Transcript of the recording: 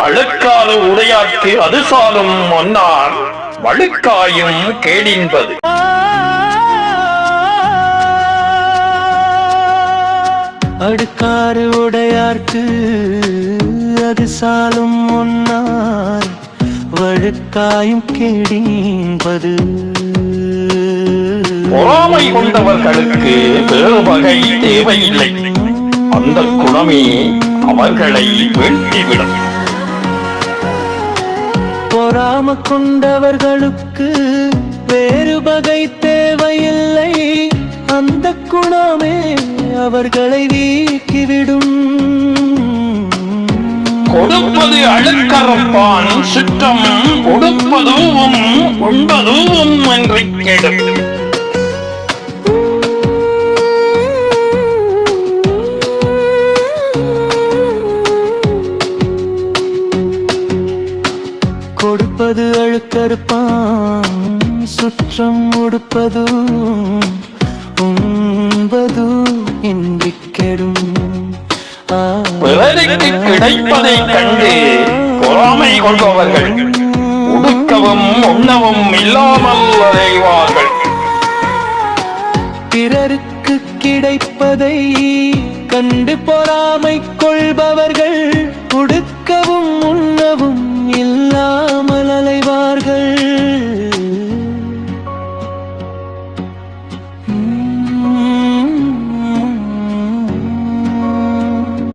அழுக்காறு உடையார்க்கு அது சாலும் ஒன்னார் வழுக்காயும் கேடின்பது. அடுக்காறு உடையார்க்கு அது சாலும் ஒன்னார் வழுக்காயும் கேடின்பது. பொறாமை கொண்டவர்களுக்கு வேறு வகை தேவையில்லை, அந்த குணமே அவர்களை வீழ்த்திவிடும். பொறாம கொண்டவர்களுக்கு வேறு வகை தேவையில்லை, அந்த குணமே அவர்களை வீக்கிவிடும். கொடுப்பது அழுக்கறுப்பான் சுற்றம் கொடுப்பதும் உண்பதும் என்று கெடும். கொடுப்பது அழுக்கறுப்பான் சுற்றம் உடுப்பது உண்பது என்று கெடும். பிறருக்கு கிடைப்பதை கண்டு பொறாமை கொள்பவர்கள் உடுக்கவும் உண்ணவும் இல்லாமல் அலைவார்கள். பிறருக்கு கிடைப்பதை கண்டு பொறாமை கொள்பவர்கள் உடுக்க